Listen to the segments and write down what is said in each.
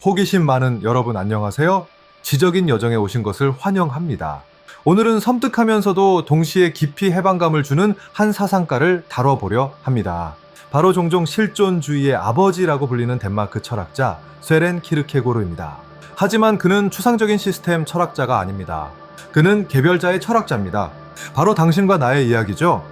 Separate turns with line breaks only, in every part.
호기심 많은 여러분 안녕하세요. 지적인 여정에 오신 것을 환영합니다. 오늘은 섬뜩하면서도 동시에 깊이 해방감을 주는 한 사상가를 다뤄보려 합니다. 바로 종종 실존주의의 아버지라고 불리는 덴마크 철학자 쇠렌 키르케고르입니다. 하지만 그는 추상적인 시스템 철학자가 아닙니다. 그는 개별자의 철학자입니다. 바로 당신과 나의 이야기죠.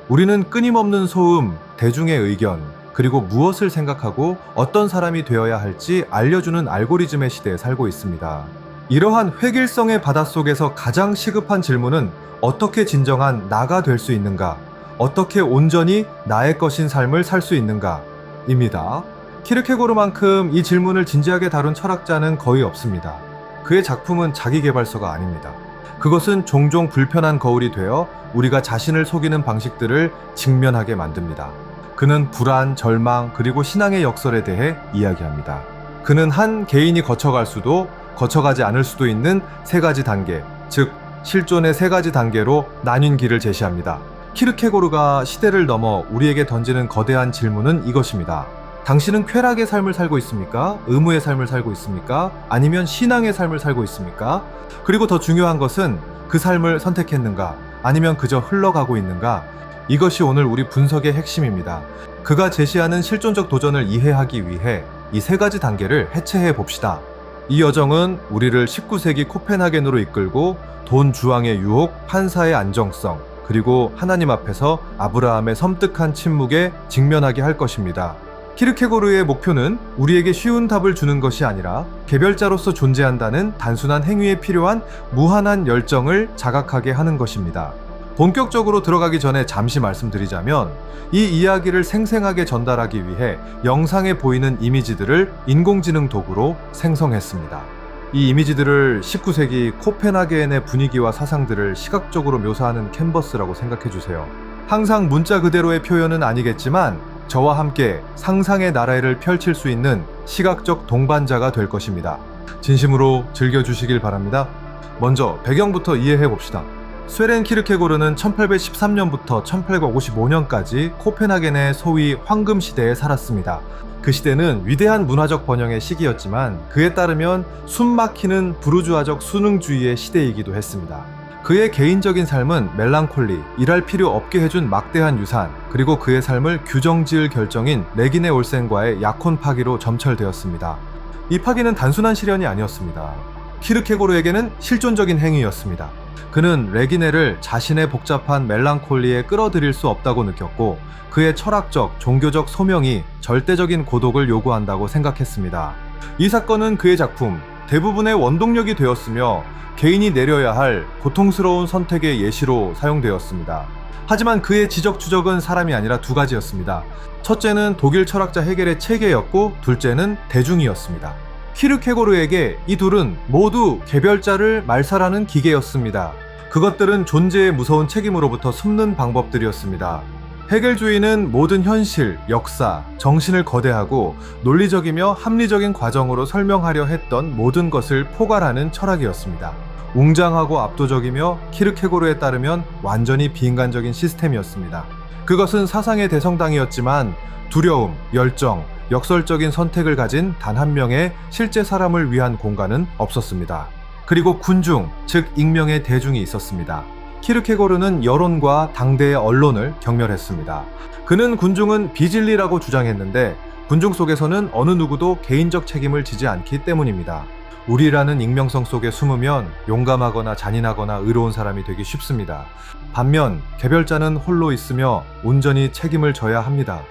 우리는 끊임없는 소음, 대중의 의견, 그리고 무엇을 생각하고 어떤 사람이 되어야 할지 알려주는 알고리즘의 시대에 살고 있습니다. 이러한 획일성의 바닷속에서 가장 시급한 질문은 어떻게 진정한 나가 될 수 있는가? 어떻게 온전히 나의 것인 삶을 살 수 있는가? 입니다. 키르케고르만큼 이 질문을 진지하게 다룬 철학자는 거의 없습니다. 그의 작품은 자기계발서가 아닙니다. 그것은 종종 불편한 거울이 되어 우리가 자신을 속이는 방식들을 직면하게 만듭니다. 그는 불안, 절망, 그리고 신앙의 역설에 대해 이야기합니다. 그는 한 개인이 거쳐갈 수도 거쳐가지 않을 수도 있는 세 가지 단계, 즉 실존의 세 가지 단계로 나뉜 길을 제시합니다. 키르케고르가 시대를 넘어 우리에게 던지는 거대한 질문은 이것입니다. 당신은 쾌락의 삶을 살고 있습니까? 의무의 삶을 살고 있습니까? 아니면 신앙의 삶을 살고 있습니까? 그리고 더 중요한 것은 그 삶을 선택했는가? 아니면 그저 흘러가고 있는가? 이것이 오늘 우리 분석의 핵심입니다. 그가 제시하는 실존적 도전을 이해하기 위해 이 세 가지 단계를 해체해 봅시다. 이 여정은 우리를 19세기 코펜하겐으로 이끌고 돈 주왕의 유혹, 판사의 안정성, 그리고 하나님 앞에서 아브라함의 섬뜩한 침묵에 직면하게 할 것입니다. 키르케고르의 목표는 우리에게 쉬운 답을 주는 것이 아니라 개별자로서 존재한다는 단순한 행위에 필요한 무한한 열정을 자각하게 하는 것입니다. 본격적으로 들어가기 전에 잠시 말씀드리자면 이 이야기를 생생하게 전달하기 위해 영상에 보이는 이미지들을 인공지능 도구로 생성했습니다. 이 이미지들을 19세기 코펜하겐의 분위기와 사상들을 시각적으로 묘사하는 캔버스라고 생각해주세요. 항상 문자 그대로의 표현은 아니겠지만 저와 함께 상상의 나래를 펼칠 수 있는 시각적 동반자가 될 것입니다. 진심으로 즐겨주시길 바랍니다. 먼저 배경부터 이해해봅시다. 쇠렌 키르케고르는 1813년부터 1855년까지 코펜하겐의 소위 황금시대에 살았습니다. 그 시대는 위대한 문화적 번영의 시기였지만 그에 따르면 숨막히는 부르주아적 수능주의의 시대이기도 했습니다. 그의 개인적인 삶은 멜랑콜리, 일할 필요 없게 해준 막대한 유산, 그리고 그의 삶을 규정지을 결정인 레기네 올센과의 약혼 파기로 점철되었습니다. 이 파기는 단순한 시련이 아니었습니다. 키르케고르에게는 실존적인 행위였습니다. 그는 레기네를 자신의 복잡한 멜랑콜리에 끌어들일 수 없다고 느꼈고 그의 철학적, 종교적 소명이 절대적인 고독을 요구한다고 생각했습니다. 이 사건은 그의 작품, 대부분의 원동력이 되었으며 개인이 내려야 할 고통스러운 선택의 예시로 사용되었습니다. 하지만 그의 지적추적은 사람이 아니라 두 가지였습니다. 첫째는 독일 철학자 헤겔의 체계였고 둘째는 대중이었습니다. 키르케고르에게 이 둘은 모두 개별자를 말살하는 기계였습니다. 그것들은 존재의 무서운 책임으로부터 숨는 방법들이었습니다. 헤겔주의는 모든 현실, 역사, 정신을 거대하고 논리적이며 합리적인 과정으로 설명하려 했던 모든 것을 포괄하는 철학이었습니다. 웅장하고 압도적이며 키르케고르에 따르면 완전히 비인간적인 시스템이었습니다. 그것은 사상의 대성당이었지만 두려움, 열정, 역설적인 선택을 가진 단 한 명의 실제 사람을 위한 공간은 없었습니다. 그리고 군중, 즉 익명의 대중이 있었습니다. 키르케고르는 여론과 당대의 언론을 경멸했습니다. 그는 군중은 비진리라고 주장했는데 군중 속에서는 어느 누구도 개인적 책임을 지지 않기 때문입니다. 우리라는 익명성 속에 숨으면 용감하거나 잔인하거나 의로운 사람이 되기 쉽습니다. 반면 개별자는 홀로 있으며 온전히 책임을 져야 합니다.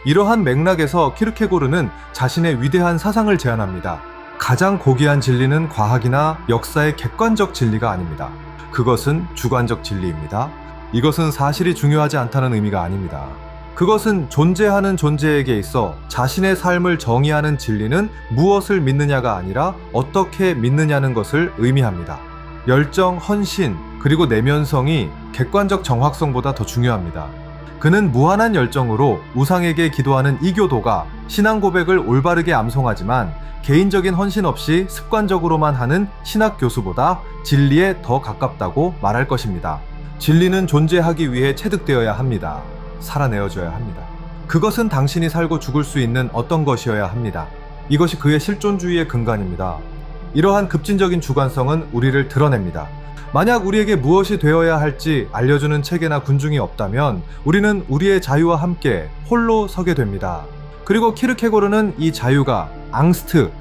이러한 맥락에서 키르케고르는 자신의 위대한 사상을 제안합니다. 가장 고귀한 진리는 과학이나 역사의 객관적 진리가 아닙니다. 그것은 주관적 진리입니다. 이것은 사실이 중요하지 않다는 의미가 아닙니다. 그것은 존재하는 존재에게 있어 자신의 삶을 정의하는 진리는 무엇을 믿느냐가 아니라 어떻게 믿느냐는 것을 의미합니다. 열정, 헌신, 그리고 내면성이 객관적 정확성보다 더 중요합니다. 그는 무한한 열정으로 우상에게 기도하는 이교도가 신앙 고백을 올바르게 암송하지만 개인적인 헌신 없이 습관적으로만 하는 신학 교수보다 진리에 더 가깝다고 말할 것입니다. 진리는 존재하기 위해 체득되어야 합니다. 살아내어줘야 합니다. 그것은 당신이 살고 죽을 수 있는 어떤 것이어야 합니다. 이것이 그의 실존주의의 근간입니다. 이러한 급진적인 주관성은 우리를 드러냅니다. 만약 우리에게 무엇이 되어야 할지 알려주는 체계나 군중이 없다면 우리는 우리의 자유와 함께 홀로 서게 됩니다. 그리고 키르케고르는 이 자유가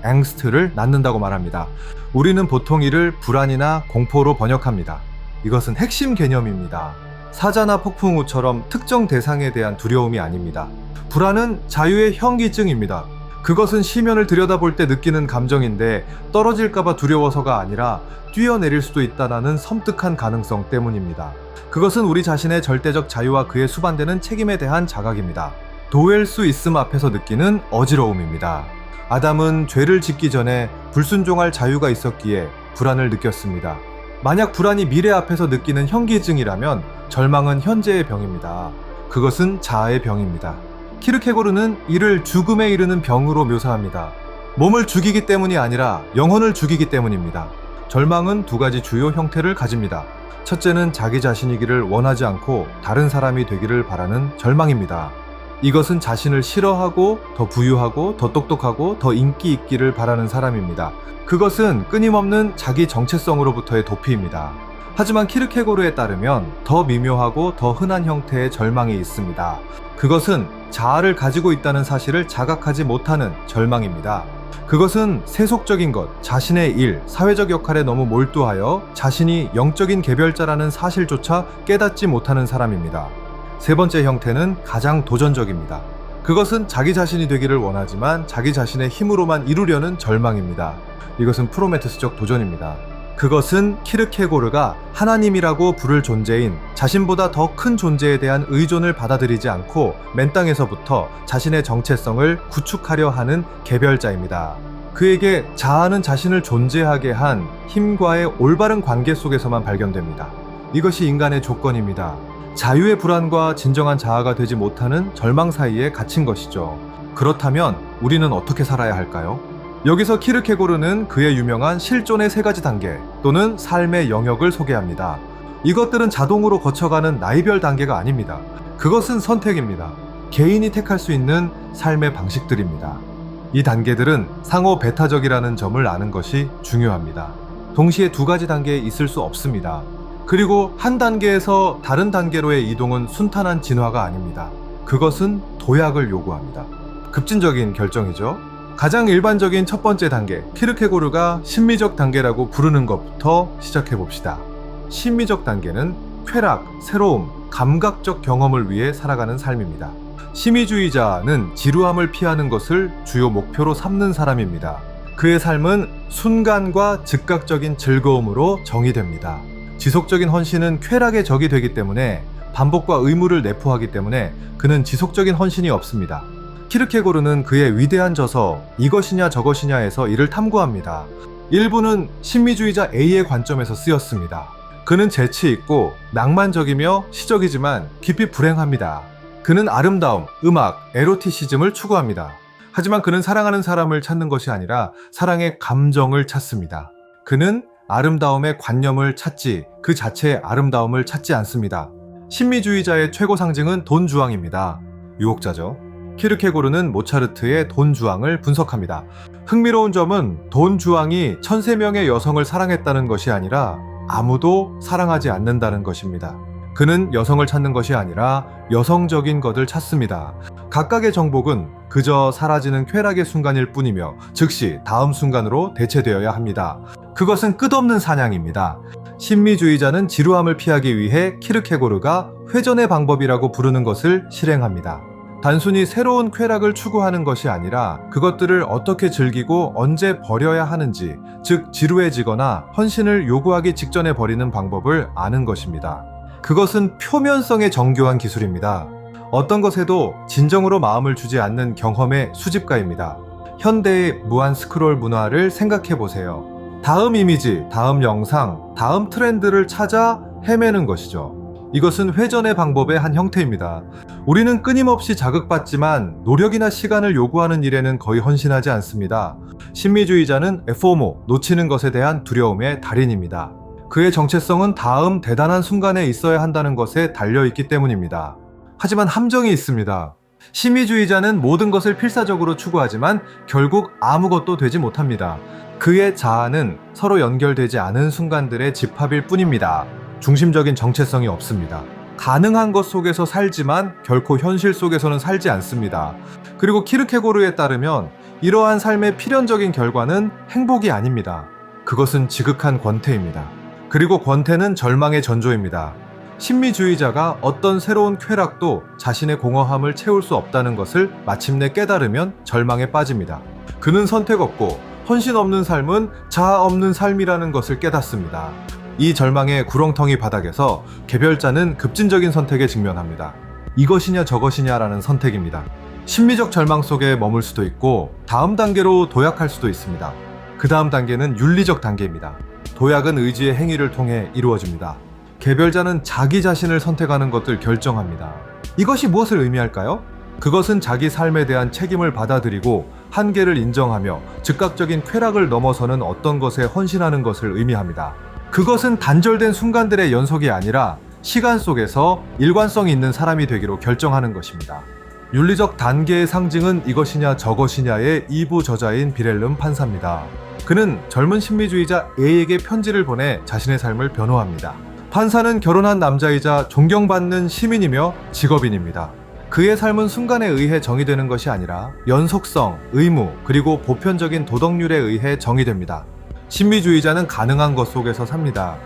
앵스트를 낳는다고 말합니다. 우리는 보통 이를 불안이나 공포로 번역합니다. 이것은 핵심 개념입니다. 사자나 폭풍우처럼 특정 대상에 대한 두려움이 아닙니다. 불안은 자유의 현기증입니다. 그것은 시면을 들여다볼 때 느끼는 감정인데 떨어질까봐 두려워서가 아니라 뛰어내릴 수도 있다는 섬뜩한 가능성 때문입니다. 그것은 우리 자신의 절대적 자유와 그에 수반되는 책임에 대한 자각입니다. 도엘 수 있음 앞에서 느끼는 어지러움입니다. 아담은 죄를 짓기 전에 불순종할 자유가 있었기에 불안을 느꼈습니다. 만약 불안이 미래 앞에서 느끼는 현기증이라면 절망은 현재의 병입니다. 그것은 자아의 병입니다. 키르케고르는 이를 죽음에 이르는 병으로 묘사합니다. 몸을 죽이기 때문이 아니라 영혼을 죽이기 때문입니다. 절망은 두 가지 주요 형태를 가집니다. 첫째는 자기 자신이기를 원하지 않고 다른 사람이 되기를 바라는 절망입니다. 이것은 자신을 싫어하고 더 부유하고 더 똑똑하고 더 인기 있기를 바라는 사람입니다. 그것은 끊임없는 자기 정체성으로부터의 도피입니다. 하지만 키르케고르에 따르면 더 미묘하고 더 흔한 형태의 절망이 있습니다. 그것은 자아를 가지고 있다는 사실을 자각하지 못하는 절망입니다. 그것은 세속적인 것, 자신의 일, 사회적 역할에 너무 몰두하여 자신이 영적인 개별자라는 사실조차 깨닫지 못하는 사람입니다. 세 번째 형태는 가장 도전적입니다. 그것은 자기 자신이 되기를 원하지만 자기 자신의 힘으로만 이루려는 절망입니다. 이것은 프로메테스적 도전입니다. 그것은 키르케고르가 하나님이라고 부를 존재인 자신보다 더 큰 존재에 대한 의존을 받아들이지 않고 맨 땅에서부터 자신의 정체성을 구축하려 하는 개별자입니다. 그에게 자아는 자신을 존재하게 한 힘과의 올바른 관계 속에서만 발견됩니다. 이것이 인간의 조건입니다. 자유의 불안과 진정한 자아가 되지 못하는 절망 사이에 갇힌 것이죠. 그렇다면 우리는 어떻게 살아야 할까요? 여기서 키르케고르는 그의 유명한 실존의 세 가지 단계 또는 삶의 영역을 소개합니다. 이것들은 자동으로 거쳐가는 나이별 단계가 아닙니다. 그것은 선택입니다. 개인이 택할 수 있는 삶의 방식들입니다. 이 단계들은 상호 배타적이라는 점을 아는 것이 중요합니다. 동시에 두 가지 단계에 있을 수 없습니다. 그리고 한 단계에서 다른 단계로의 이동은 순탄한 진화가 아닙니다. 그것은 도약을 요구합니다. 급진적인 결정이죠. 가장 일반적인 첫 번째 단계, 키르케고르가 심미적 단계라고 부르는 것부터 시작해 봅시다. 심미적 단계는 쾌락, 새로움, 감각적 경험을 위해 살아가는 삶입니다. 심의주의자는 지루함을 피하는 것을 주요 목표로 삼는 사람입니다. 그의 삶은 순간과 즉각적인 즐거움으로 정의됩니다. 지속적인 헌신은 쾌락의 적이 되기 때문에 반복과 의무를 내포하기 때문에 그는 지속적인 헌신이 없습니다. 키르케고르는 그의 위대한 저서 이것이냐 저것이냐에서 이를 탐구합니다. 일부는 신미주의자 A의 관점에서 쓰였습니다. 그는 재치 있고 낭만적이며 시적이지만 깊이 불행합니다. 그는 아름다움, 음악, 에로티시즘을 추구합니다. 하지만 그는 사랑하는 사람을 찾는 것이 아니라 사랑의 감정을 찾습니다. 그는 아름다움의 관념을 찾지 그 자체의 아름다움을 찾지 않습니다. 신미주의자의 최고 상징은 돈 주왕입니다. 유혹자죠. 키르케고르는 모차르트의 돈 주왕을 분석합니다. 흥미로운 점은 돈 주왕이 1000명의 여성을 사랑했다는 것이 아니라 아무도 사랑하지 않는다는 것입니다. 그는 여성을 찾는 것이 아니라 여성적인 것을 찾습니다. 각각의 정복은 그저 사라지는 쾌락의 순간일 뿐이며 즉시 다음 순간으로 대체되어야 합니다. 그것은 끝없는 사냥입니다. 신미주의자는 지루함을 피하기 위해 키르케고르가 회전의 방법이라고 부르는 것을 실행합니다. 단순히 새로운 쾌락을 추구하는 것이 아니라 그것들을 어떻게 즐기고 언제 버려야 하는지, 즉 지루해지거나 헌신을 요구하기 직전에 버리는 방법을 아는 것입니다. 그것은 표면성의 정교한 기술입니다. 어떤 것에도 진정으로 마음을 주지 않는 경험의 수집가입니다. 현대의 무한 스크롤 문화를 생각해 보세요. 다음 이미지, 다음 영상, 다음 트렌드를 찾아 헤매는 것이죠. 이것은 회전의 방법의 한 형태입니다. 우리는 끊임없이 자극받지만 노력이나 시간을 요구하는 일에는 거의 헌신하지 않습니다. 신미주의자는 FOMO, 놓치는 것에 대한 두려움의 달인입니다. 그의 정체성은 다음 대단한 순간에 있어야 한다는 것에 달려있기 때문입니다. 하지만 함정이 있습니다. 심의주의자는 모든 것을 필사적으로 추구하지만 결국 아무것도 되지 못합니다. 그의 자아는 서로 연결되지 않은 순간들의 집합일 뿐입니다. 중심적인 정체성이 없습니다. 가능한 것 속에서 살지만 결코 현실 속에서는 살지 않습니다. 그리고 키르케고르에 따르면 이러한 삶의 필연적인 결과는 행복이 아닙니다. 그것은 지극한 권태입니다. 그리고 권태는 절망의 전조입니다. 심미주의자가 어떤 새로운 쾌락도 자신의 공허함을 채울 수 없다는 것을 마침내 깨달으면 절망에 빠집니다. 그는 선택 없고 헌신 없는 삶은 자아 없는 삶이라는 것을 깨닫습니다. 이 절망의 구렁텅이 바닥에서 개별자는 급진적인 선택에 직면합니다. 이것이냐 저것이냐라는 선택입니다. 심리적 절망 속에 머물 수도 있고 다음 단계로 도약할 수도 있습니다. 그 다음 단계는 윤리적 단계입니다. 도약은 의지의 행위를 통해 이루어집니다. 개별자는 자기 자신을 선택하는 것을 결정합니다. 이것이 무엇을 의미할까요? 그것은 자기 삶에 대한 책임을 받아들이고 한계를 인정하며 즉각적인 쾌락을 넘어서는 어떤 것에 헌신하는 것을 의미합니다. 그것은 단절된 순간들의 연속이 아니라 시간 속에서 일관성이 있는 사람이 되기로 결정하는 것입니다. 윤리적 단계의 상징은 이것이냐 저것이냐의 2부 저자인 비렐름 판사입니다. 그는 젊은 심리주의자 A에게 편지를 보내 자신의 삶을 변호합니다. 판사는 결혼한 남자이자 존경받는 시민이며 직업인입니다. 그의 삶은 순간에 의해 정의되는 것이 아니라 연속성, 의무, 그리고 보편적인 도덕률에 의해 정의됩니다. 심미주의자는 가능한 것 속에서 삽니다.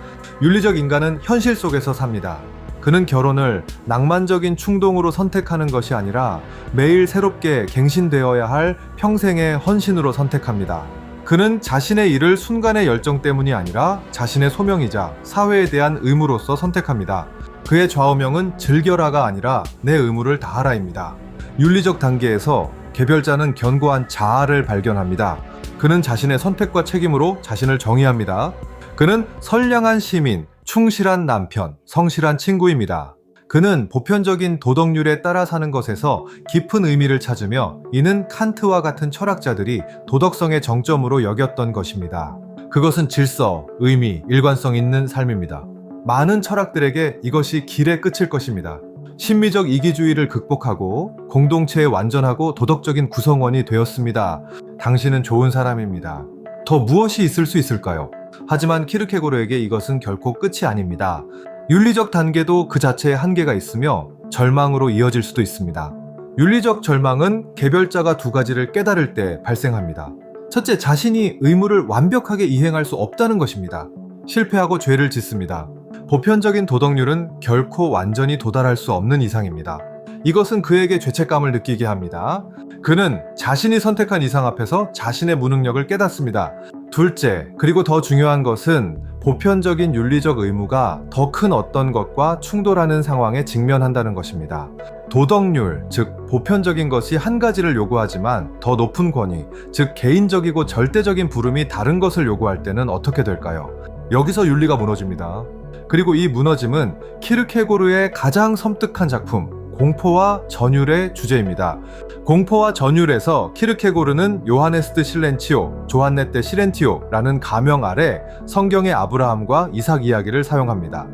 윤리적 인간은 현실 속에서 삽니다. 그는 결혼을 낭만적인 충동으로 선택하는 것이 아니라 매일 새롭게 갱신되어야 할 평생의 헌신으로 선택합니다. 그는 자신의 일을 순간의 열정 때문이 아니라 자신의 소명이자 사회에 대한 의무로서 선택합니다. 그의 좌우명은 즐겨라가 아니라 내 의무를 다하라입니다. 윤리적 단계에서 개별자는 견고한 자아를 발견합니다. 그는 자신의 선택과 책임으로 자신을 정의합니다. 그는 선량한 시민, 충실한 남편, 성실한 친구입니다. 그는 보편적인 도덕률에 따라 사는 것에서 깊은 의미를 찾으며 이는 칸트와 같은 철학자들이 도덕성의 정점으로 여겼던 것입니다. 그것은 질서, 의미, 일관성 있는 삶입니다. 많은 철학들에게 이것이 길의 끝일 것입니다. 심미적 이기주의를 극복하고 공동체의 완전하고 도덕적인 구성원이 되었습니다. 당신은 좋은 사람입니다. 더 무엇이 있을 수 있을까요? 하지만 키르케고르에게 이것은 결코 끝이 아닙니다. 윤리적 단계도 그 자체에 한계가 있으며 절망으로 이어질 수도 있습니다. 윤리적 절망은 개별자가 두 가지를 깨달을 때 발생합니다. 첫째, 자신이 의무를 완벽하게 이행할 수 없다는 것입니다. 실패하고 죄를 짓습니다. 보편적인 도덕률은 결코 완전히 도달할 수 없는 이상입니다. 이것은 그에게 죄책감을 느끼게 합니다. 그는 자신이 선택한 이상 앞에서 자신의 무능력을 깨닫습니다. 둘째, 그리고 더 중요한 것은 보편적인 윤리적 의무가 더 큰 어떤 것과 충돌하는 상황에 직면한다는 것입니다. 도덕률, 즉 보편적인 것이 한 가지를 요구하지만 더 높은 권위, 즉 개인적이고 절대적인 부름이 다른 것을 요구할 때는 어떻게 될까요? 여기서 윤리가 무너집니다. 그리고 이 무너짐은 키르케고르의 가장 섬뜩한 작품 공포와 전율의 주제입니다. 공포와 전율에서 키르케고르는 요하네스 실렌티오, 조한네테 실렌티오라는 가명 아래 성경의 아브라함과 이삭 이야기를 사용합니다.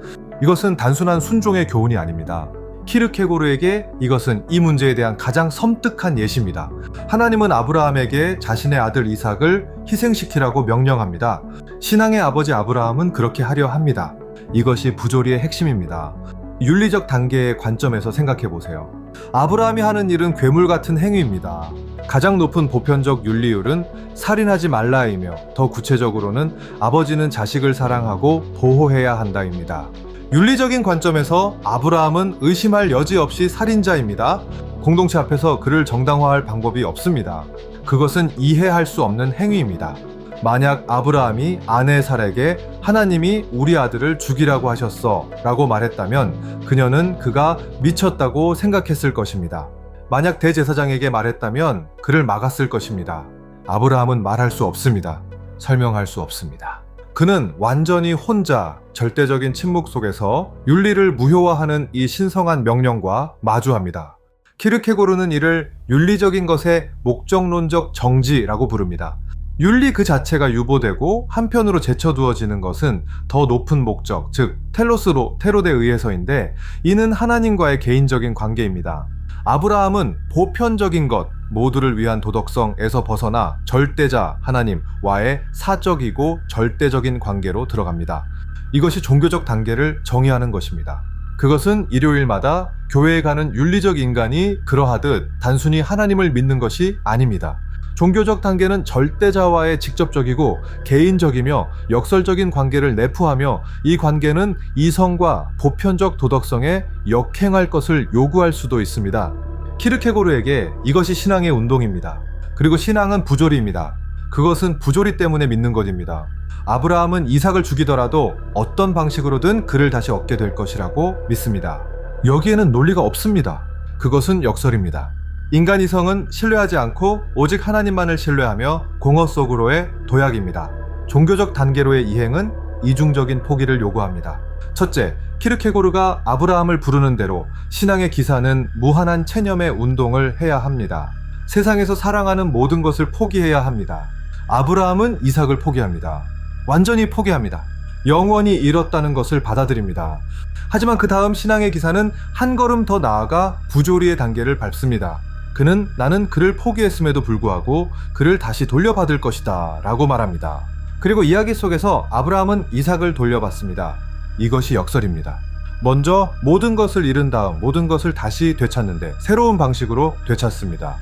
이것은 단순한 순종의 교훈이 아닙니다. 키르케고르에게 이것은 이 문제에 대한 가장 섬뜩한 예시입니다. 하나님은 아브라함에게 자신의 아들 이삭을 희생시키라고 명령합니다. 신앙의 아버지 아브라함은 그렇게 하려 합니다. 이것이 부조리의 핵심입니다. 윤리적 단계의 관점에서 생각해 보세요. 아브라함이 하는 일은 괴물 같은 행위입니다. 가장 높은 보편적 윤리율은 살인하지 말라이며 더 구체적으로는 아버지는 자식을 사랑하고 보호해야 한다입니다. 윤리적인 관점에서 아브라함은 의심할 여지 없이 살인자입니다. 공동체 앞에서 그를 정당화할 방법이 없습니다. 그것은 이해할 수 없는 행위입니다. 만약 아브라함이 아내 살에게 하나님이 우리 아들을 죽이라고 하셨어 라고 말했다면 그녀는 그가 미쳤다고 생각했을 것입니다. 만약 대제사장에게 말했다면 그를 막았을 것입니다. 아브라함은 말할 수 없습니다. 설명할 수 없습니다. 그는 완전히 혼자 절대적인 침묵 속에서 윤리를 무효화하는 이 신성한 명령과 마주합니다. 키르케고르는 이를 윤리적인 것의 목적론적 정지라고 부릅니다. 윤리 그 자체가 유보되고 한편으로 제쳐두어지는 것은 더 높은 목적, 즉 텔로스로 테로데 의해서인데 이는 하나님과의 개인적인 관계입니다. 아브라함은 보편적인 것, 모두를 위한 도덕성에서 벗어나 절대자 하나님과의 사적이고 절대적인 관계로 들어갑니다. 이것이 종교적 단계를 정의하는 것입니다. 그것은 일요일마다 교회에 가는 윤리적 인간이 그러하듯 단순히 하나님을 믿는 것이 아닙니다. 종교적 단계는 절대자와의 직접적이고 개인적이며 역설적인 관계를 내포하며 이 관계는 이성과 보편적 도덕성에 역행할 것을 요구할 수도 있습니다. 키르케고르에게 이것이 신앙의 운동입니다. 그리고 신앙은 부조리입니다. 그것은 부조리 때문에 믿는 것입니다. 아브라함은 이삭을 죽이더라도 어떤 방식으로든 그를 다시 얻게 될 것이라고 믿습니다. 여기에는 논리가 없습니다. 그것은 역설입니다. 인간 이성은 신뢰하지 않고 오직 하나님만을 신뢰하며 공허 속으로의 도약입니다. 종교적 단계로의 이행은 이중적인 포기를 요구합니다. 첫째, 키르케고르가 아브라함을 부르는 대로 신앙의 기사는 무한한 체념의 운동을 해야 합니다. 세상에서 사랑하는 모든 것을 포기해야 합니다. 아브라함은 이삭을 포기합니다. 완전히 포기합니다. 영원히 잃었다는 것을 받아들입니다. 하지만 그 다음 신앙의 기사는 한 걸음 더 나아가 부조리의 단계를 밟습니다. 그는 나는 그를 포기했음에도 불구하고 그를 다시 돌려받을 것이다 라고 말합니다. 그리고 이야기 속에서 아브라함은 이삭을 돌려받습니다. 이것이 역설입니다. 먼저 모든 것을 잃은 다음 모든 것을 다시 되찾는데 새로운 방식으로 되찾습니다.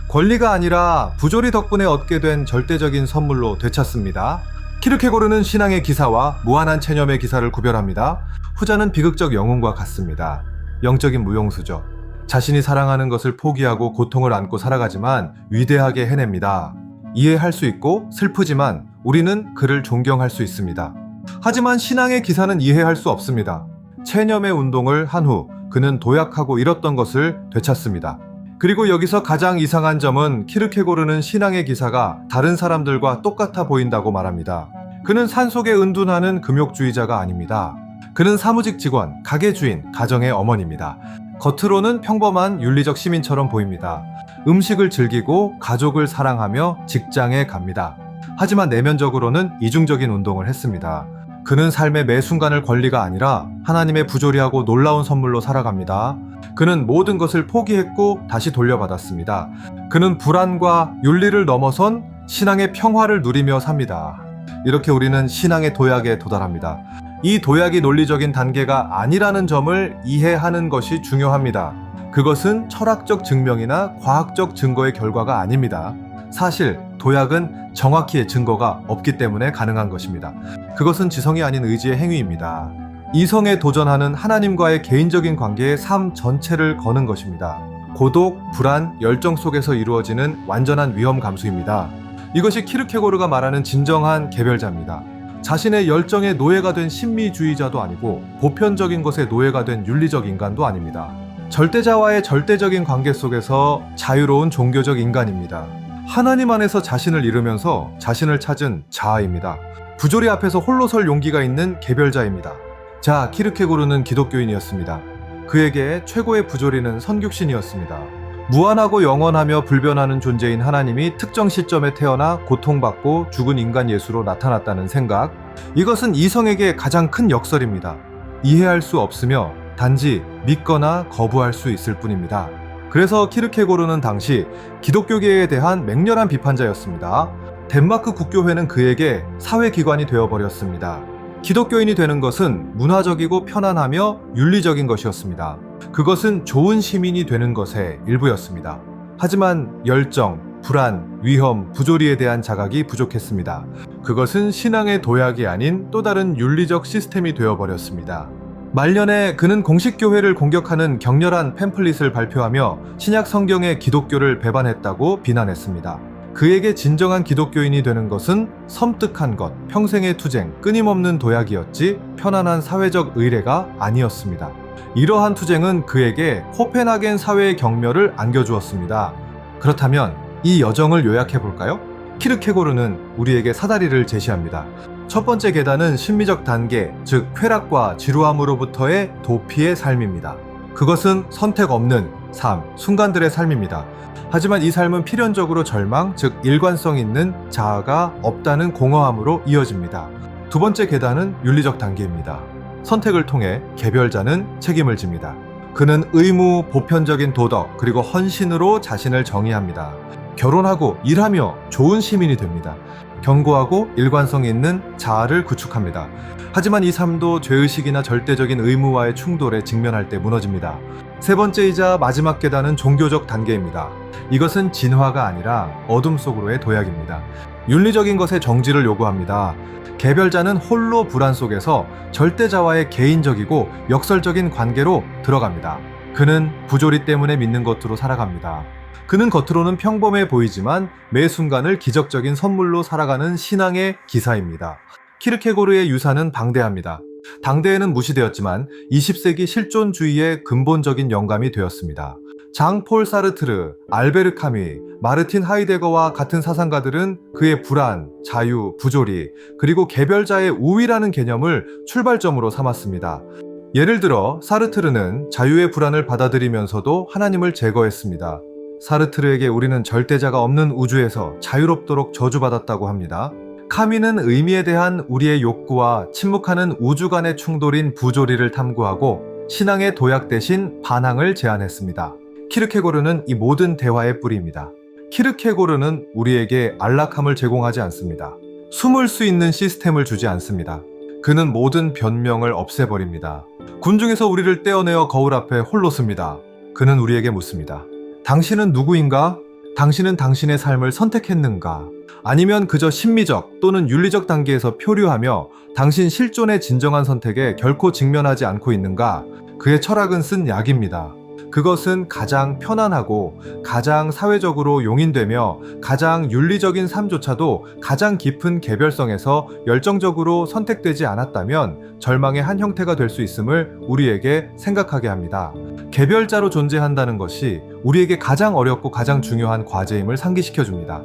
권리가 아니라 부조리 덕분에 얻게 된 절대적인 선물로 되찾습니다. 키르케고르는 신앙의 기사와 무한한 체념의 기사를 구별합니다. 후자는 비극적 영웅과 같습니다. 영적인 무용수죠. 자신이 사랑하는 것을 포기하고 고통을 안고 살아가지만 위대하게 해냅니다. 이해할 수 있고 슬프지만 우리는 그를 존경할 수 있습니다. 하지만 신앙의 기사는 이해할 수 없습니다. 체념의 운동을 한 후 그는 도약하고 잃었던 것을 되찾습니다. 그리고 여기서 가장 이상한 점은 키르케고르는 신앙의 기사가 다른 사람들과 똑같아 보인다고 말합니다. 그는 산속에 은둔하는 금욕주의자가 아닙니다. 그는 사무직 직원, 가게 주인, 가정의 어머니입니다. 겉으로는 평범한 윤리적 시민처럼 보입니다. 음식을 즐기고 가족을 사랑하며 직장에 갑니다. 하지만 내면적으로는 이중적인 운동을 했습니다. 그는 삶의 매 순간을 권리가 아니라 하나님의 부조리하고 놀라운 선물로 살아갑니다. 그는 모든 것을 포기했고 다시 돌려받았습니다. 그는 불안과 윤리를 넘어선 신앙의 평화를 누리며 삽니다. 이렇게 우리는 신앙의 도약에 도달합니다. 이 도약이 논리적인 단계가 아니라는 점을 이해하는 것이 중요합니다. 그것은 철학적 증명이나 과학적 증거의 결과가 아닙니다. 사실 도약은 정확히의 증거가 없기 때문에 가능한 것입니다. 그것은 지성이 아닌 의지의 행위입니다. 이성에 도전하는 하나님과의 개인적인 관계의 삶 전체를 거는 것입니다. 고독, 불안, 열정 속에서 이루어지는 완전한 위험 감수입니다. 이것이 키르케고르가 말하는 진정한 개별자입니다. 자신의 열정의 노예가 된 신미주의자도 아니고 보편적인 것의 노예가 된 윤리적 인간도 아닙니다. 절대자와의 절대적인 관계 속에서 자유로운 종교적 인간입니다. 하나님 안에서 자신을 잃으면서 자신을 찾은 자아입니다. 부조리 앞에서 홀로 설 용기가 있는 개별자입니다. 자, 키르케고르는 기독교인이었습니다. 그에게 최고의 부조리는 선육신이었습니다. 무한하고 영원하며 불변하는 존재인 하나님이 특정 시점에 태어나 고통받고 죽은 인간 예수로 나타났다는 생각, 이것은 이성에게 가장 큰 역설입니다. 이해할 수 없으며 단지 믿거나 거부할 수 있을 뿐입니다. 그래서 키르케고르는 당시 기독교계에 대한 맹렬한 비판자였습니다. 덴마크 국교회는 그에게 사회기관이 되어버렸습니다. 기독교인이 되는 것은 문화적이고 편안하며 윤리적인 것이었습니다. 그것은 좋은 시민이 되는 것의 일부였습니다. 하지만 열정, 불안, 위험, 부조리에 대한 자각이 부족했습니다. 그것은 신앙의 도약이 아닌 또 다른 윤리적 시스템이 되어버렸습니다. 말년에 그는 공식교회를 공격하는 격렬한 팸플릿을 발표하며 신약 성경의 기독교를 배반했다고 비난했습니다. 그에게 진정한 기독교인이 되는 것은 섬뜩한 것, 평생의 투쟁, 끊임없는 도약이었지 편안한 사회적 의례가 아니었습니다. 이러한 투쟁은 그에게 코펜하겐 사회의 경멸을 안겨주었습니다. 그렇다면 이 여정을 요약해볼까요? 키르케고르는 우리에게 사다리를 제시합니다. 첫 번째 계단은 심미적 단계, 즉 쾌락과 지루함으로부터의 도피의 삶입니다. 그것은 선택 없는 삶, 순간들의 삶입니다. 하지만 이 삶은 필연적으로 절망, 즉 일관성 있는 자아가 없다는 공허함으로 이어집니다. 두 번째 계단은 윤리적 단계입니다. 선택을 통해 개별자는 책임을 집니다. 그는 의무, 보편적인 도덕, 그리고 헌신으로 자신을 정의합니다. 결혼하고 일하며 좋은 시민이 됩니다. 견고하고 일관성 있는 자아를 구축합니다. 하지만 이 삶도 죄의식이나 절대적인 의무와의 충돌에 직면할 때 무너집니다. 세 번째이자 마지막 계단은 종교적 단계입니다. 이것은 진화가 아니라 어둠 속으로의 도약입니다. 윤리적인 것의 정지를 요구합니다. 개별자는 홀로 불안 속에서 절대자와의 개인적이고 역설적인 관계로 들어갑니다. 그는 부조리 때문에 믿는 것으로 살아갑니다. 그는 겉으로는 평범해 보이지만 매 순간을 기적적인 선물로 살아가는 신앙의 기사입니다. 키르케고르의 유산은 방대합니다. 당대에는 무시되었지만 20세기 실존주의의 근본적인 영감이 되었습니다. 장 폴 사르트르, 알베르 카미, 마르틴 하이데거와 같은 사상가들은 그의 불안, 자유, 부조리, 그리고 개별자의 우위라는 개념을 출발점으로 삼았습니다. 예를 들어 사르트르는 자유의 불안을 받아들이면서도 하나님을 제거했습니다. 사르트르에게 우리는 절대자가 없는 우주에서 자유롭도록 저주받았다고 합니다. 카미는 의미에 대한 우리의 욕구와 침묵하는 우주 간의 충돌인 부조리를 탐구하고 신앙의 도약 대신 반항을 제안했습니다. 키르케고르는 이 모든 대화의 뿌리입니다. 키르케고르는 우리에게 안락함을 제공하지 않습니다. 숨을 수 있는 시스템을 주지 않습니다. 그는 모든 변명을 없애버립니다. 군중에서 우리를 떼어내어 거울 앞에 홀로 씁니다. 그는 우리에게 묻습니다. 당신은 누구인가? 당신은 당신의 삶을 선택했는가? 아니면 그저 심미적 또는 윤리적 단계에서 표류하며 당신 실존의 진정한 선택에 결코 직면하지 않고 있는가? 그의 철학은 쓴 약입니다. 그것은 가장 편안하고 가장 사회적으로 용인되며 가장 윤리적인 삶조차도 가장 깊은 개별성에서 열정적으로 선택되지 않았다면 절망의 한 형태가 될 수 있음을 우리에게 생각하게 합니다. 개별자로 존재한다는 것이 우리에게 가장 어렵고 가장 중요한 과제임을 상기시켜줍니다.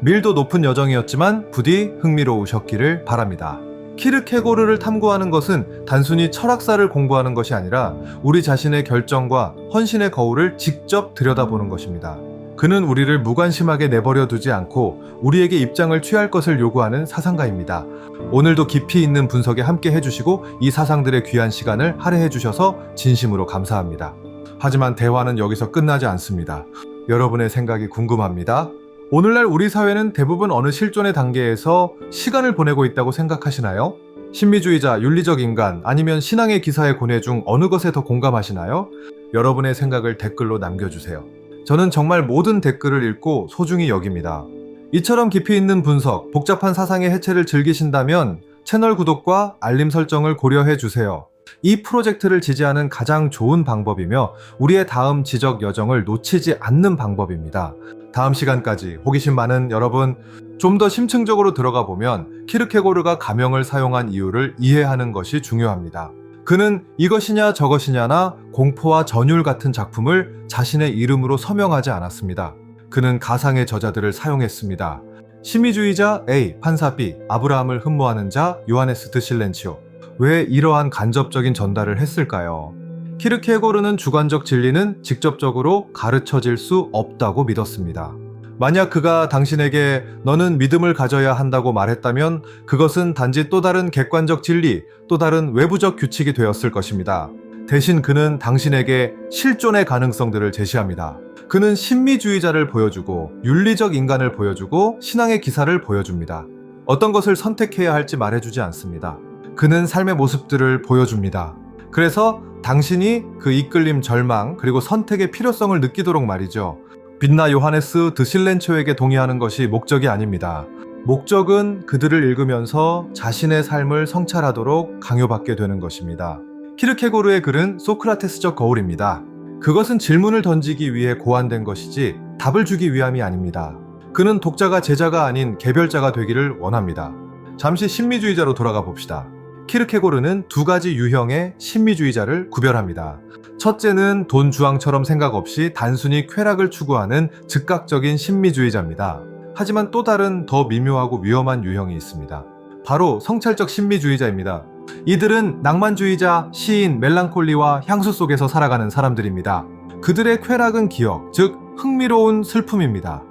밀도 높은 여정이었지만 부디 흥미로우셨기를 바랍니다. 키르케고르를 탐구하는 것은 단순히 철학사를 공부하는 것이 아니라 우리 자신의 결정과 헌신의 거울을 직접 들여다보는 것입니다. 그는 우리를 무관심하게 내버려 두지 않고 우리에게 입장을 취할 것을 요구하는 사상가입니다. 오늘도 깊이 있는 분석에 함께 해주시고 이 사상들의 귀한 시간을 할애해 주셔서 진심으로 감사합니다. 하지만 대화는 여기서 끝나지 않습니다. 여러분의 생각이 궁금합니다. 오늘날 우리 사회는 대부분 어느 실존의 단계에서 시간을 보내고 있다고 생각하시나요? 신비주의자, 윤리적 인간, 아니면 신앙의 기사의 고뇌 중 어느 것에 더 공감하시나요? 여러분의 생각을 댓글로 남겨주세요. 저는 정말 모든 댓글을 읽고 소중히 여깁니다. 이처럼 깊이 있는 분석, 복잡한 사상의 해체를 즐기신다면 채널 구독과 알림 설정을 고려해 주세요. 이 프로젝트를 지지하는 가장 좋은 방법이며 우리의 다음 지적 여정을 놓치지 않는 방법입니다. 다음 시간까지 호기심 많은 여러분, 좀 더 심층적으로 들어가 보면 키르케고르가 가명을 사용한 이유를 이해하는 것이 중요합니다. 그는 이것이냐 저것이냐나 공포와 전율 같은 작품을 자신의 이름으로 서명하지 않았습니다. 그는 가상의 저자들을 사용했습니다. 심의주의자 A, 판사 B, 아브라함을 흠모하는 자 요하네스 드 실렌치오. 왜 이러한 간접적인 전달을 했을까요? 키르케고르는 주관적 진리는 직접적으로 가르쳐질 수 없다고 믿었습니다. 만약 그가 당신에게 너는 믿음을 가져야 한다고 말했다면 그것은 단지 또 다른 객관적 진리, 또 다른 외부적 규칙이 되었을 것입니다. 대신 그는 당신에게 실존의 가능성들을 제시합니다. 그는 신미주의자를 보여주고 윤리적 인간을 보여주고 신앙의 기사를 보여줍니다. 어떤 것을 선택해야 할지 말해주지 않습니다. 그는 삶의 모습들을 보여줍니다. 그래서 당신이 그 이끌림, 절망, 그리고 선택의 필요성을 느끼도록 말이죠. 빛나 요하네스 드 실렌초에게 동의하는 것이 목적이 아닙니다. 목적은 그들을 읽으면서 자신의 삶을 성찰하도록 강요받게 되는 것입니다. 키르케고르의 글은 소크라테스적 거울입니다. 그것은 질문을 던지기 위해 고안된 것이지 답을 주기 위함이 아닙니다. 그는 독자가 제자가 아닌 개별자가 되기를 원합니다. 잠시 신미주의자로 돌아가 봅시다. 키르케고르는 두 가지 유형의 신미주의자를 구별합니다. 첫째는 돈 주황처럼 생각 없이 단순히 쾌락을 추구하는 즉각적인 신미주의자입니다. 하지만 또 다른 더 미묘하고 위험한 유형이 있습니다. 바로 성찰적 신미주의자입니다. 이들은 낭만주의자, 시인, 멜랑콜리와 향수 속에서 살아가는 사람들입니다. 그들의 쾌락은 기억, 즉 흥미로운 슬픔입니다.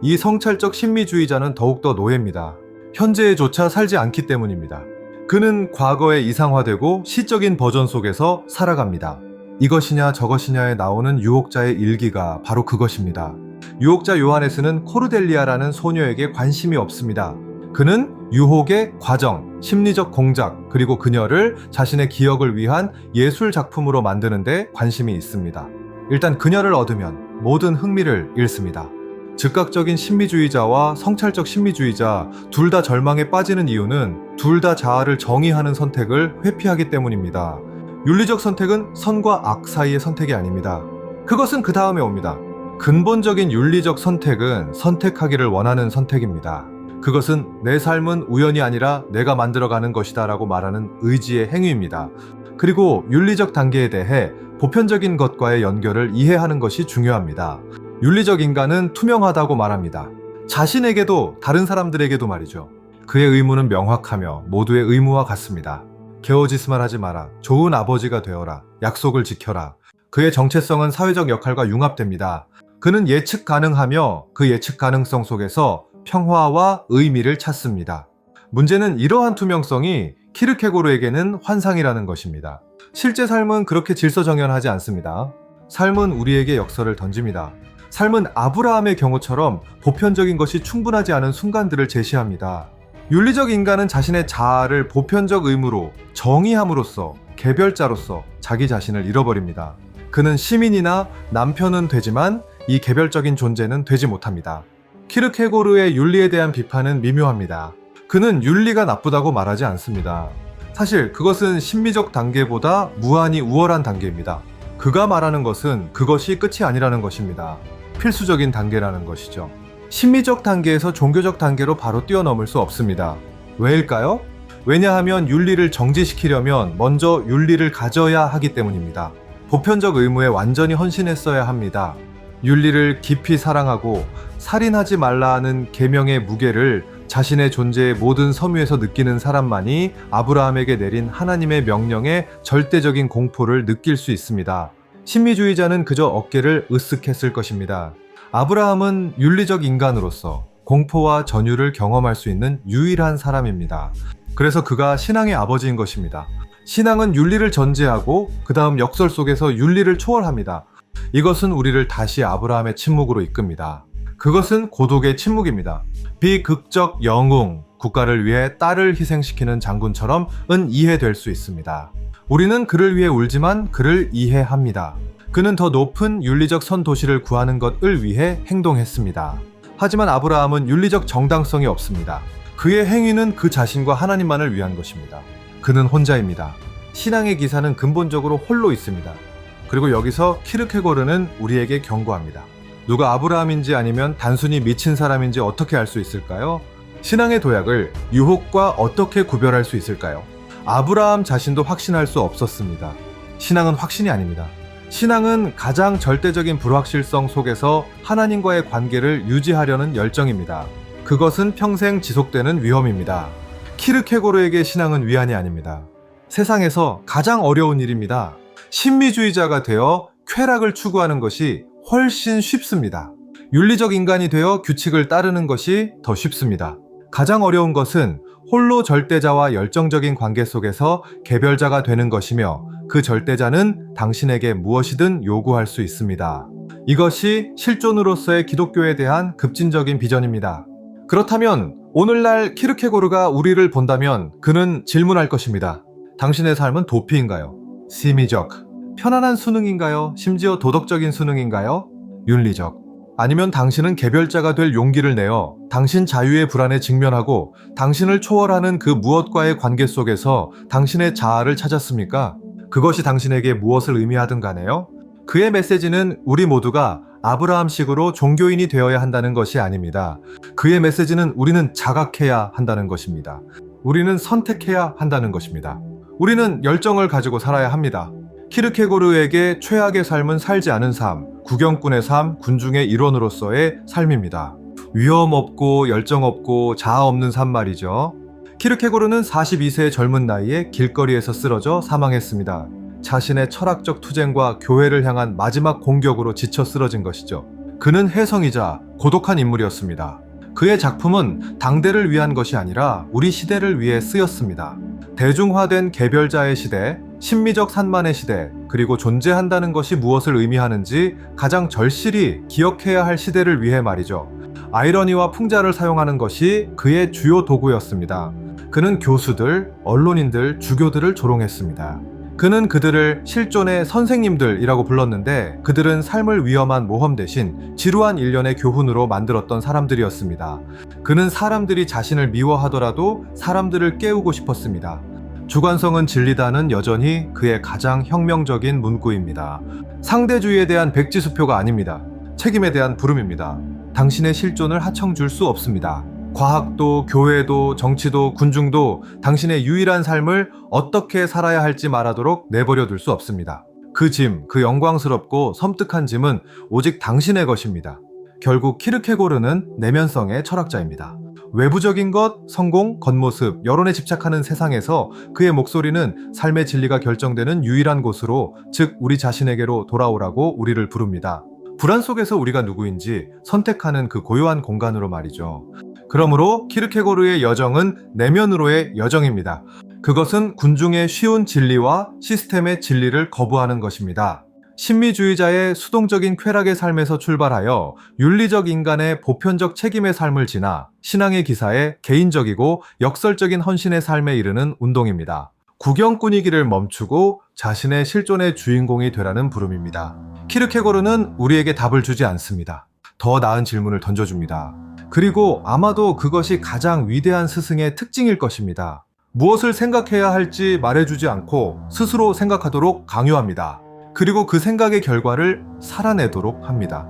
이 성찰적 신미주의자는 더욱더 노예입니다. 현재에조차 살지 않기 때문입니다. 그는 과거에 이상화되고 시적인 버전 속에서 살아갑니다. 이것이냐 저것이냐에 나오는 유혹자의 일기가 바로 그것입니다. 유혹자 요하네스는 코르델리아라는 소녀에게 관심이 없습니다. 그는 유혹의 과정, 심리적 공작, 그리고 그녀를 자신의 기억을 위한 예술 작품으로 만드는 데 관심이 있습니다. 일단 그녀를 얻으면 모든 흥미를 잃습니다. 즉각적인 신비주의자와 성찰적 신비주의자 둘 다 절망에 빠지는 이유는 둘 다 자아를 정의하는 선택을 회피하기 때문입니다. 윤리적 선택은 선과 악 사이의 선택이 아닙니다. 그것은 그 다음에 옵니다. 근본적인 윤리적 선택은 선택하기를 원하는 선택입니다. 그것은 내 삶은 우연이 아니라 내가 만들어가는 것이다 라고 말하는 의지의 행위입니다. 그리고 윤리적 단계에 대해 보편적인 것과의 연결을 이해하는 것이 중요합니다. 윤리적 인간은 투명하다고 말합니다. 자신에게도 다른 사람들에게도 말이죠. 그의 의무는 명확하며 모두의 의무와 같습니다. 개워짓만 하지 마라. 좋은 아버지가 되어라. 약속을 지켜라. 그의 정체성은 사회적 역할과 융합됩니다. 그는 예측 가능하며 그 예측 가능성 속에서 평화와 의미를 찾습니다. 문제는 이러한 투명성이 키르케고르에게는 환상이라는 것입니다. 실제 삶은 그렇게 질서정연하지 않습니다. 삶은 우리에게 역설을 던집니다. 삶은 아브라함의 경우처럼 보편적인 것이 충분하지 않은 순간들을 제시합니다. 윤리적 인간은 자신의 자아를 보편적 의무로 정의함으로써 개별자로서 자기 자신을 잃어버립니다. 그는 시민이나 남편은 되지만 이 개별적인 존재는 되지 못합니다. 키르케고르의 윤리에 대한 비판은 미묘합니다. 그는 윤리가 나쁘다고 말하지 않습니다. 사실 그것은 심미적 단계보다 무한히 우월한 단계입니다. 그가 말하는 것은 그것이 끝이 아니라는 것입니다. 필수적인 단계라는 것이죠. 심미적 단계에서 종교적 단계로 바로 뛰어넘을 수 없습니다. 왜일까요? 왜냐하면 윤리를 정지시키려면 먼저 윤리를 가져야 하기 때문입니다. 보편적 의무에 완전히 헌신했어야 합니다. 윤리를 깊이 사랑하고 살인하지 말라 하는 계명의 무게를 자신의 존재의 모든 섬유에서 느끼는 사람만이 아브라함에게 내린 하나님의 명령에 절대적인 공포를 느낄 수 있습니다. 신비주의자는 그저 어깨를 으쓱했을 것입니다. 아브라함은 윤리적 인간으로서 공포와 전율을 경험할 수 있는 유일한 사람입니다. 그래서 그가 신앙의 아버지인 것입니다. 신앙은 윤리를 전제하고 그 다음 역설 속에서 윤리를 초월합니다. 이것은 우리를 다시 아브라함의 침묵으로 이끕니다. 그것은 고독의 침묵입니다. 비극적 영웅, 국가를 위해 딸을 희생시키는 장군처럼은 이해될 수 있습니다. 우리는 그를 위해 울지만 그를 이해합니다. 그는 더 높은 윤리적 선도시를 구하는 것을 위해 행동했습니다. 하지만 아브라함은 윤리적 정당성이 없습니다. 그의 행위는 그 자신과 하나님만을 위한 것입니다. 그는 혼자입니다. 신앙의 기사는 근본적으로 홀로 있습니다. 그리고 여기서 키르케고르는 우리에게 경고합니다. 누가 아브라함인지 아니면 단순히 미친 사람인지 어떻게 알 수 있을까요? 신앙의 도약을 유혹과 어떻게 구별할 수 있을까요? 아브라함 자신도 확신할 수 없었습니다. 신앙은 확신이 아닙니다. 신앙은 가장 절대적인 불확실성 속에서 하나님과의 관계를 유지하려는 열정입니다. 그것은 평생 지속되는 위험입니다. 키르케고르에게 신앙은 위안이 아닙니다. 세상에서 가장 어려운 일입니다. 신비주의자가 되어 쾌락을 추구하는 것이 훨씬 쉽습니다. 윤리적 인간이 되어 규칙을 따르는 것이 더 쉽습니다. 가장 어려운 것은 홀로 절대자와 열정적인 관계 속에서 개별자가 되는 것이며 그 절대자는 당신에게 무엇이든 요구할 수 있습니다. 이것이 실존으로서의 기독교에 대한 급진적인 비전입니다. 그렇다면 오늘날 키르케고르가 우리를 본다면 그는 질문할 것입니다. 당신의 삶은 도피인가요? 심리적, 편안한 수능인가요? 심지어 도덕적인 수능인가요? 윤리적. 아니면 당신은 개별자가 될 용기를 내어 당신 자유의 불안에 직면하고 당신을 초월하는 그 무엇과의 관계 속에서 당신의 자아를 찾았습니까? 그것이 당신에게 무엇을 의미하든 간에요? 그의 메시지는 우리 모두가 아브라함식으로 종교인이 되어야 한다는 것이 아닙니다. 그의 메시지는 우리는 자각해야 한다는 것입니다. 우리는 선택해야 한다는 것입니다. 우리는 열정을 가지고 살아야 합니다. 키르케고르에게 최악의 삶은 살지 않은 삶, 구경꾼의 삶, 군중의 일원으로서의 삶입니다. 위험 없고 열정 없고 자아 없는 삶 말이죠. 키르케고르는 42세의 젊은 나이에 길거리에서 쓰러져 사망했습니다. 자신의 철학적 투쟁과 교회를 향한 마지막 공격으로 지쳐 쓰러진 것이죠. 그는 혜성이자 고독한 인물이었습니다. 그의 작품은 당대를 위한 것이 아니라 우리 시대를 위해 쓰였습니다. 대중화된 개별자의 시대, 신미적 산만의 시대, 그리고 존재한다는 것이 무엇을 의미하는지 가장 절실히 기억해야 할 시대를 위해 말이죠. 아이러니와 풍자를 사용하는 것이 그의 주요 도구였습니다. 그는 교수들, 언론인들, 주교들을 조롱했습니다. 그는 그들을 실존의 선생님들이라고 불렀는데 그들은 삶을 위험한 모험 대신 지루한 일련의 교훈으로 만들었던 사람들이었습니다. 그는 사람들이 자신을 미워하더라도 사람들을 깨우고 싶었습니다. 주관성은 진리다는 여전히 그의 가장 혁명적인 문구입니다. 상대주의에 대한 백지수표가 아닙니다. 책임에 대한 부름입니다. 당신의 실존을 하청줄 수 없습니다. 과학도, 교회도, 정치도, 군중도 당신의 유일한 삶을 어떻게 살아야 할지 말하도록 내버려 둘 수 없습니다. 그 짐, 그 영광스럽고 섬뜩한 짐은 오직 당신의 것입니다. 결국 키르케고르는 내면성의 철학자입니다. 외부적인 것, 성공, 겉모습, 여론에 집착하는 세상에서 그의 목소리는 삶의 진리가 결정되는 유일한 곳으로, 즉 우리 자신에게로 돌아오라고 우리를 부릅니다. 불안 속에서 우리가 누구인지 선택하는 그 고요한 공간으로 말이죠. 그러므로 키르케고르의 여정은 내면으로의 여정입니다. 그것은 군중의 쉬운 진리와 시스템의 진리를 거부하는 것입니다. 신미주의자의 수동적인 쾌락의 삶에서 출발하여 윤리적 인간의 보편적 책임의 삶을 지나 신앙의 기사에 개인적이고 역설적인 헌신의 삶에 이르는 운동입니다. 구경꾼이기를 멈추고 자신의 실존의 주인공이 되라는 부름입니다. 키르케고르는 우리에게 답을 주지 않습니다. 더 나은 질문을 던져줍니다. 그리고 아마도 그것이 가장 위대한 스승의 특징일 것입니다. 무엇을 생각해야 할지 말해주지 않고 스스로 생각하도록 강요합니다. 그리고 그 생각의 결과를 살아내도록 합니다.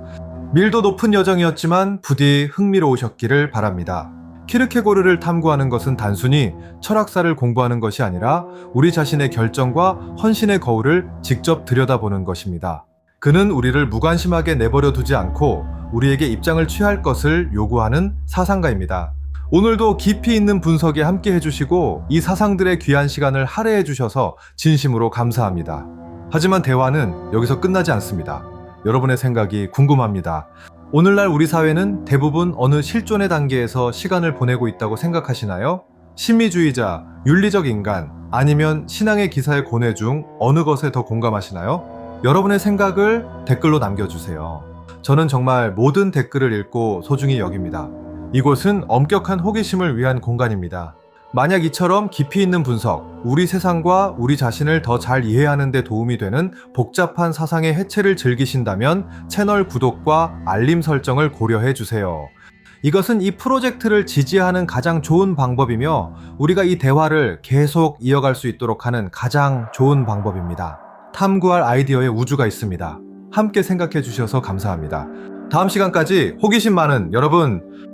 밀도 높은 여정이었지만 부디 흥미로우셨기를 바랍니다. 키르케고르를 탐구하는 것은 단순히 철학사를 공부하는 것이 아니라 우리 자신의 결정과 헌신의 거울을 직접 들여다보는 것입니다. 그는 우리를 무관심하게 내버려 두지 않고 우리에게 입장을 취할 것을 요구하는 사상가입니다. 오늘도 깊이 있는 분석에 함께 해주시고 이 사상들의 귀한 시간을 할애해 주셔서 진심으로 감사합니다. 하지만 대화는 여기서 끝나지 않습니다. 여러분의 생각이 궁금합니다. 오늘날 우리 사회는 대부분 어느 실존의 단계에서 시간을 보내고 있다고 생각하시나요? 신미주의자, 윤리적 인간, 아니면 신앙의 기사의 고뇌 중 어느 것에 더 공감하시나요? 여러분의 생각을 댓글로 남겨주세요. 저는 정말 모든 댓글을 읽고 소중히 여깁니다. 이곳은 엄격한 호기심을 위한 공간입니다. 만약 이처럼 깊이 있는 분석, 우리 세상과 우리 자신을 더 잘 이해하는 데 도움이 되는 복잡한 사상의 해체를 즐기신다면 채널 구독과 알림 설정을 고려해 주세요. 이것은 이 프로젝트를 지지하는 가장 좋은 방법이며 우리가 이 대화를 계속 이어갈 수 있도록 하는 가장 좋은 방법입니다. 탐구할 아이디어의 우주가 있습니다. 함께 생각해 주셔서 감사합니다. 다음 시간까지 호기심 많은 여러분